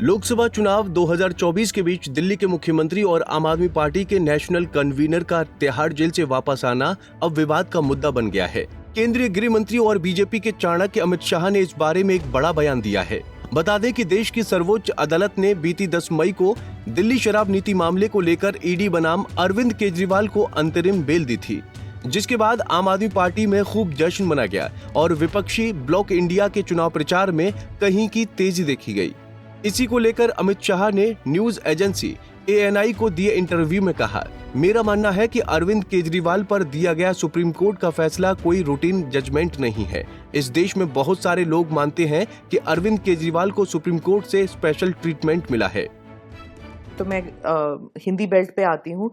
लोकसभा चुनाव 2024 के बीच दिल्ली के मुख्यमंत्री और आम आदमी पार्टी के नेशनल कन्वीनर का तिहाड़ जेल से वापस आना अब विवाद का मुद्दा बन गया है। केंद्रीय गृह मंत्री और बीजेपी के चाणक्य अमित शाह ने इस बारे में एक बड़ा बयान दिया है। बता दें कि देश की सर्वोच्च अदालत ने बीती 10 मई को दिल्ली शराब नीति मामले को लेकर ईडी बनाम अरविंद केजरीवाल को अंतरिम बेल दी थी, जिसके बाद आम आदमी पार्टी में खूब जश्न मना गया और विपक्षी ब्लॉक इंडिया के चुनाव प्रचार में कहीं की तेजी देखी गई। इसी को लेकर अमित शाह ने न्यूज एजेंसी ANI को दिए इंटरव्यू में कहा, मेरा मानना है कि अरविंद केजरीवाल पर दिया गया सुप्रीम कोर्ट का फैसला कोई रूटीन जजमेंट नहीं है। इस देश में बहुत सारे लोग मानते हैं कि अरविंद केजरीवाल को सुप्रीम कोर्ट से स्पेशल ट्रीटमेंट मिला है। तो मैं हिंदी बेल्ट पे आती हूँ।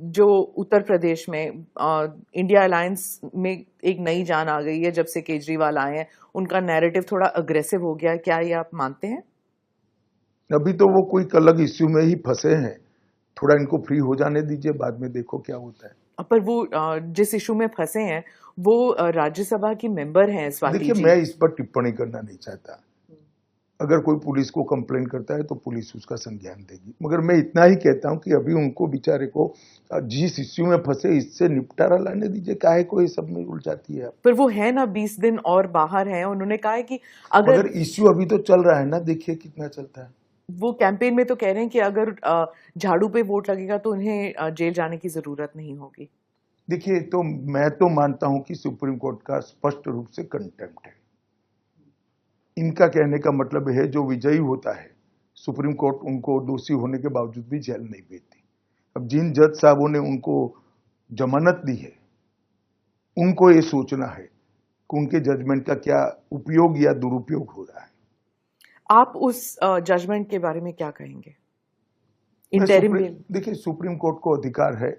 जो उत्तर प्रदेश में इंडिया अलायंस में एक नई जान आ गई है जब से केजरीवाल आए हैं। उनका नैरेटिव थोड़ा अग्रेसिव हो गया है, क्या ये आप मानते हैं? अभी तो वो कोई अलग इश्यू में ही फंसे हैं, थोड़ा इनको फ्री हो जाने दीजिए, बाद में देखो क्या होता है। पर वो जिस इशू में फंसे हैं वो राज्यसभा की मेंबर हैं स्वाति जी। देखिए, मैं इस पर टिप्पणी करना नहीं चाहता। अगर कोई पुलिस को कंप्लेन करता है तो पुलिस उसका संज्ञान देगी, मगर मैं इतना ही कहता हूं कि अभी उनको बेचारे को जिस इश्यू में फंसे इससे निपटारा लाने दीजिए, काहे को ये सब में उलझाती है। पर वो है ना 20 दिन और बाहर हैं, उन्होंने कहा है कि अगर इश्यू अभी तो चल रहा है ना, देखिए कितना चलता है। वो कैंपेन में तो कह रहे हैं कि अगर झाड़ू पे वोट लगेगा तो उन्हें जेल जाने की जरूरत नहीं होगी। देखिए, तो मैं तो मानता हूं कि सुप्रीम कोर्ट का स्पष्ट रूप से कंटेम्प्ट है। इनका कहने का मतलब है जो विजयी होता है सुप्रीम कोर्ट उनको दोषी होने के बावजूद भी जेल नहीं भेजती। अब जिन जज साहबों ने उनको जमानत दी है उनको ये सोचना है कि उनके जजमेंट का क्या उपयोग या दुरुपयोग हो रहा है। आप उस जजमेंट के बारे में क्या कहेंगे? देखिए, सुप्रीम कोर्ट को अधिकार है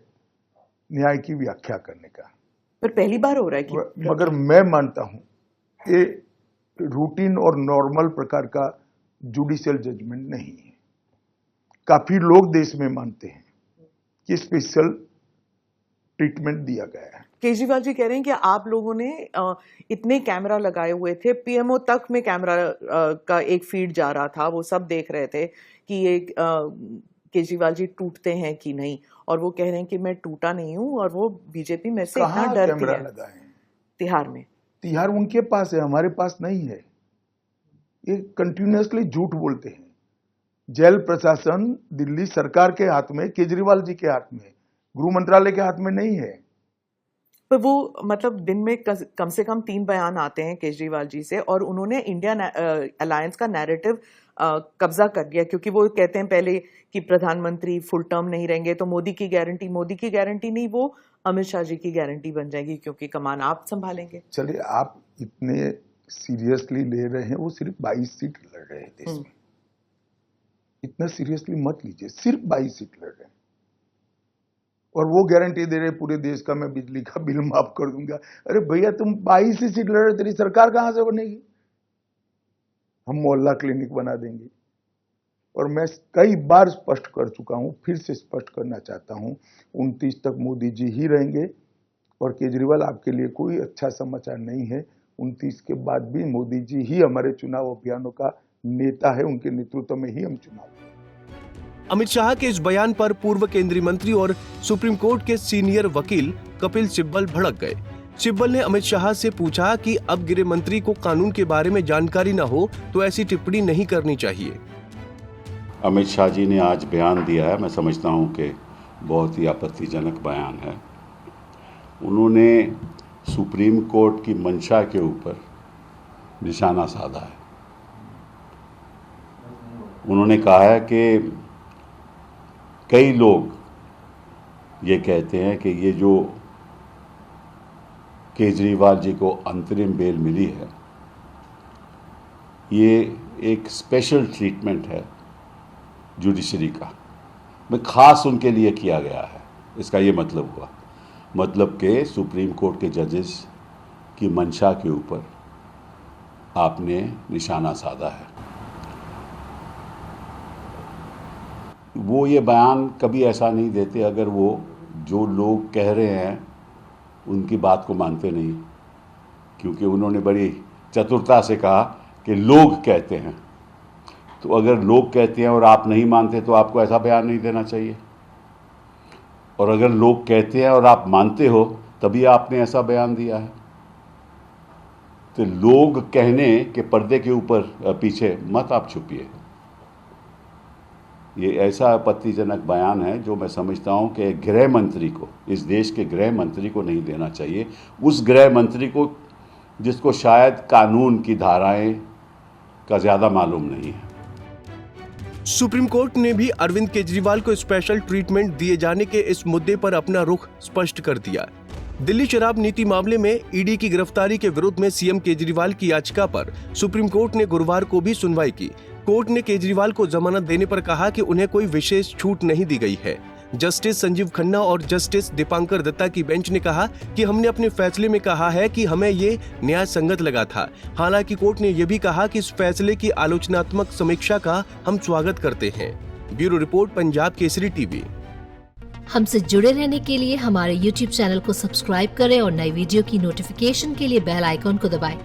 न्याय की व्याख्या करने का, पर पहली बार हो रहा है कि मगर मैं मानता हूं ये रूटीन और नॉर्मल प्रकार का जुडिशियल जजमेंट नहीं है। काफी लोग देश में मानते हैं कि स्पेशल ट्रीटमेंट दिया गया है। केजरीवाल जी कह रहे हैं कि आप लोगों ने इतने कैमरा लगाए हुए थे, पीएमओ तक में कैमरा का एक फीड जा रहा था, वो सब देख रहे थे कि ये केजरीवाल जी टूटते हैं कि नहीं, और वो कह रहे हैं कि मैं टूटा नहीं हूं और वो बीजेपी में से इतना डरती है। तिहाड़ में, तिहाड़ उनके पास है, हमारे पास नहीं है। ये कंटिन्यूअसली झूठ बोलते हैं। जेल प्रशासन दिल्ली सरकार के हाथ में, केजरीवाल जी के हाथ में, गृह मंत्रालय के हाथ में नहीं है। पर वो मतलब दिन में कम से कम 3 बयान आते हैं केजरीवाल जी से, और उन्होंने इंडिया अलायंस का नैरेटिव कब्जा कर लिया, क्योंकि वो कहते हैं पहले कि प्रधानमंत्री फुल टर्म नहीं रहेंगे तो मोदी की गारंटी नहीं, वो अमित शाह जी की गारंटी बन जाएगी क्योंकि कमान आप संभालेंगे। चलिए, आप इतने सीरियसली ले रहे हैं, वो सिर्फ 22 सीट लड़ रहे हैं देश में। इतना सीरियसली मत लीजिए, सिर्फ 22 सीट लड़ रहे हैं और वो गारंटी दे रहे पूरे देश का मैं बिजली का बिल माफ कर दूंगा। अरे भैया, तुम 22 ही सीट लड़ रहे, तेरी सरकार कहां से बनेगी? हम मोहल्ला क्लिनिक बना देंगे। और मैं कई बार स्पष्ट कर चुका हूं, फिर से स्पष्ट करना चाहता हूं, 29 तक मोदी जी ही रहेंगे और केजरीवाल आपके लिए कोई अच्छा समाचार नहीं है। 29 के बाद भी मोदी जी ही हमारे चुनाव अभियानों का नेता है, उनके नेतृत्व में ही हम चुनाव। अमित शाह के इस बयान पर पूर्व केंद्रीय मंत्री और सुप्रीम कोर्ट के सीनियर वकील कपिल सिब्बल भड़क गए। सिब्बल ने अमित शाह से पूछा कि अब गृह मंत्री को कानून के बारे में जानकारी न हो तो ऐसी टिप्पणी नहीं करनी चाहिए। अमित शाह जी ने आज बयान दिया है, मैं समझता हूं कि बहुत ही आपत्तिजनक बयान है। उन्होंने सुप्रीम कोर्ट की मंशा के ऊपर निशाना साधा है। उन्होंने कहा है कि कई लोग ये कहते हैं कि ये जो केजरीवाल जी को अंतरिम बेल मिली है ये एक स्पेशल ट्रीटमेंट है जुडिशरी का, मैं खास उनके लिए किया गया है। इसका ये मतलब हुआ, मतलब कि सुप्रीम कोर्ट के जजेस की मंशा के ऊपर आपने निशाना साधा है। वो ये बयान कभी ऐसा नहीं देते अगर वो जो लोग कह रहे हैं उनकी बात को मानते नहीं, क्योंकि उन्होंने बड़ी चतुरता से कहा कि लोग कहते हैं। तो अगर लोग कहते हैं और आप नहीं मानते तो आपको ऐसा बयान नहीं देना चाहिए, और अगर लोग कहते हैं और आप मानते हो तभी आपने ऐसा बयान दिया है। तो लोग कहने के पर्दे के ऊपर पीछे मत आप छुपिए। ये ऐसा आपत्तिजनक बयान है जो मैं समझता हूं कि गृह मंत्री को, इस देश के गृह मंत्री को नहीं देना चाहिए, उस गृह मंत्री को जिसको शायद कानून की धाराएं का ज़्यादा मालूम नहीं है। सुप्रीम कोर्ट ने भी अरविंद केजरीवाल को स्पेशल ट्रीटमेंट दिए जाने के इस मुद्दे पर अपना रुख स्पष्ट कर दिया। दिल्ली शराब नीति मामले में ईडी की गिरफ्तारी के विरोध में सीएम केजरीवाल की याचिका पर सुप्रीम कोर्ट ने गुरुवार को भी सुनवाई की। कोर्ट ने केजरीवाल को जमानत देने पर कहा कि उन्हें कोई विशेष छूट नहीं दी गई है। जस्टिस संजीव खन्ना और जस्टिस दीपांकर दत्ता की बेंच ने कहा कि हमने अपने फैसले में कहा है कि हमें ये न्याय संगत लगा था। हालांकि कोर्ट ने यह भी कहा कि इस फैसले की आलोचनात्मक समीक्षा का हम स्वागत करते हैं। Bureau report, Punjab Kesari TV. हमसे जुड़े रहने के लिए हमारे YouTube चैनल को सब्सक्राइब करें और नई वीडियो की नोटिफिकेशन के लिए बेल आइकॉन को दबाएं।